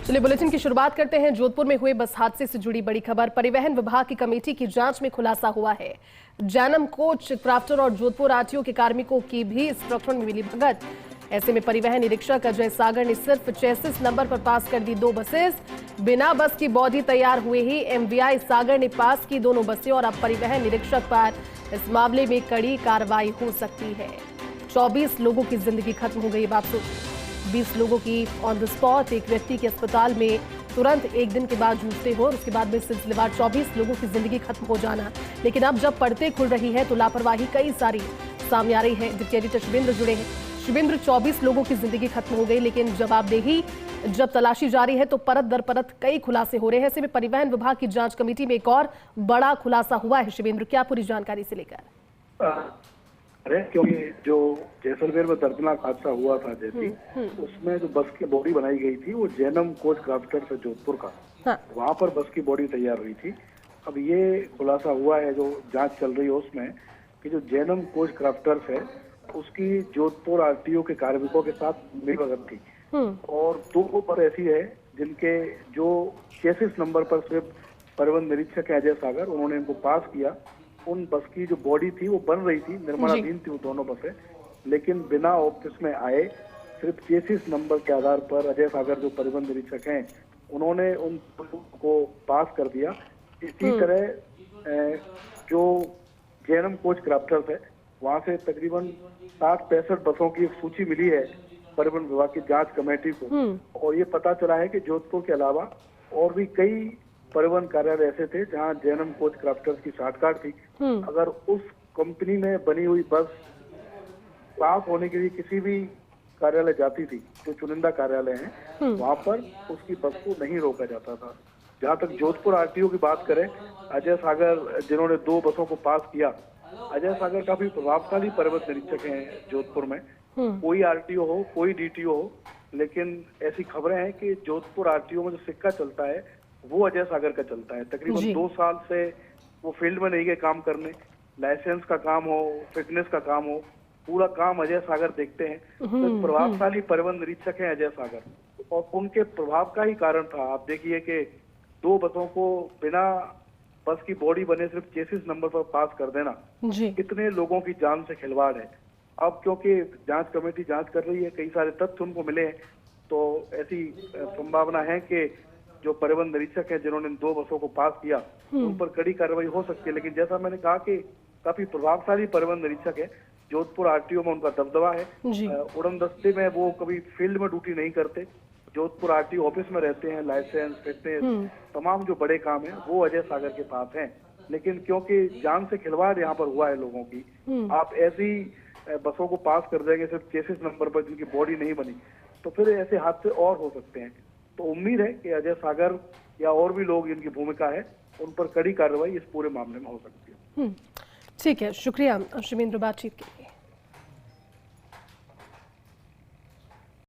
चलिए बुलेटिन की शुरुआत करते हैं। जोधपुर में हुए बस हादसे से जुड़ी बड़ी खबर। परिवहन विभाग की कमेटी की जांच में खुलासा हुआ है। जैनम कोच क्राफ्टर और जोधपुर आरटीओ के कार्मिकों की भी इस प्रकरण में मिली भगत। ऐसे में परिवहन निरीक्षक अजय सागर ने सिर्फ चेसिस नंबर पर पास कर दी 2 बसेस। बिना बस की बॉडी तैयार हुए ही एमवीआई सागर ने पास की दोनों बसें और अब परिवहन निरीक्षक पर इस मामले में कड़ी कार्रवाई हो सकती है। 24 लोगों की जिंदगी खत्म हो गई। बात सोचिए, 20 लोगों की ऑन द स्पॉट, एक व्यक्ति के अस्पताल में तुरंत एक दिन के बाद जूझते हो और उसके बाद में सिलसिलेवार 24 लोगों की जिंदगी खत्म हो जाना। लेकिन अब जब पर्दे खुल रही है तो लापरवाही कई सारी सामने आ रही है। डिप्टी एडिटर शुभेंद्र जुड़े हैं। शुभेंद्र, 24 लोगों की जिंदगी खत्म हो गई, लेकिन जवाबदेही जब तलाशी जारी है तो परत दर परत कई खुलासे हो रहे हैं। ऐसे में परिवहन विभाग की जांच कमेटी में एक और बड़ा खुलासा हुआ है। शुभेंद्र, क्या पूरी जानकारी से लेकर? अरे क्योंकि जो जैसलमेर में दर्दनाक हादसा हुआ था जैसी, उसमें जो बस की बॉडी बनाई गई थी वो जैनम कोच क्राफ्टर से जोधपुर का, वहां पर बस की बॉडी तैयार हुई थी। अब ये खुलासा हुआ है, जो जांच चल रही है उसमें, कि जो जैनम कोच क्राफ्टर्स है उसकी जोधपुर आरटीओ के कार्मिकों के साथ मिलभगत थी और 2 पर ऐसी है जिनके जो चेसिस नंबर पर सिर्फ परिवहन निरीक्षक अजय सागर, उन्होंने इनको पास किया। उन बस की जो बॉडी थी वो बन रही थी, निर्माणाधीन थी वो दोनों बसें, लेकिन बिना ऑफिस में आए सिर्फ चेसिस नंबर के आधार पर अजय सागर जो परिवहन निरीक्षक हैं उन्होंने उन को पास कर दिया। इसी तरह जो जैनम कोच क्राफ्टर्स है वहां से तकरीबन 60-65 बसों की एक सूची मिली है परिवहन विभाग की जांच कमेटी को, और ये पता चला है कि जोधपुर के अलावा और भी कई परिवहन कार्यालय ऐसे थे जहां जैनम कोच क्राफ्टर्स की साठगांठ थी। अगर उस कंपनी में बनी हुई बस पास होने के लिए किसी भी कार्यालय जाती थी, जो चुनिंदा कार्यालय हैं, वहां पर उसकी बस को नहीं रोका जाता था। जहां तक जोधपुर आरटीओ की बात करें, अजय सागर जिन्होंने 2 बसों को पास किया, अजय सागर काफी प्रभावशाली परिवहन निरीक्षक हैं जोधपुर में। कोई आरटीओ हो, कोई डीटीओ हो, लेकिन ऐसी खबरें हैं कि जोधपुर आरटीओ में जो सिक्का चलता है वो अजय सागर का चलता है। तकरीबन 2 साल से वो फील्ड में नहीं गए काम करने। लाइसेंस का काम हो, फिटनेस का काम हो, पूरा काम अजय सागर देखते हैं। तो प्रभावशाली परिवहन निरीक्षक हैं अजय सागर, और उनके प्रभाव का ही कारण था। आप देखिए कि 2 बसों को बिना बस की बॉडी बने सिर्फ चेसिस नंबर पर पास कर देना, कितने लोगों की जान से खिलवाड़ है। अब क्योंकि जांच कमेटी जांच कर रही है, कई सारे तथ्य उनको मिले हैं, तो ऐसी संभावना है कि जो परिवहन निरीक्षक है जिन्होंने 2 बसों को पास किया उन पर कड़ी कार्रवाई हो सकती है। लेकिन जैसा मैंने कहा कि काफी प्रभावशाली परिवहन निरीक्षक है, जोधपुर आरटीओ में उनका दबदबा है। उड़न दस्ते में वो कभी फील्ड में ड्यूटी नहीं करते, जोधपुर आरटीओ ऑफिस में रहते हैं। लाइसेंस, फिटनेस, तमाम जो बड़े काम है वो अजय सागर के पास हैं। लेकिन क्योंकि जान से खिलवाड़ यहाँ पर हुआ है लोगों की, आप ऐसी बसों को पास कर देंगे सिर्फ चेसिस नंबर पर जिनकी बॉडी नहीं बनी, तो फिर ऐसे हादसे और हो सकते हैं। तो उम्मीद है कि अजय सागर या और भी लोग जिनकी भूमिका है उन पर कड़ी कार्रवाई इस पूरे मामले में हो सकती है। ठीक है, शुक्रिया शुभेंद्र बातचीत के।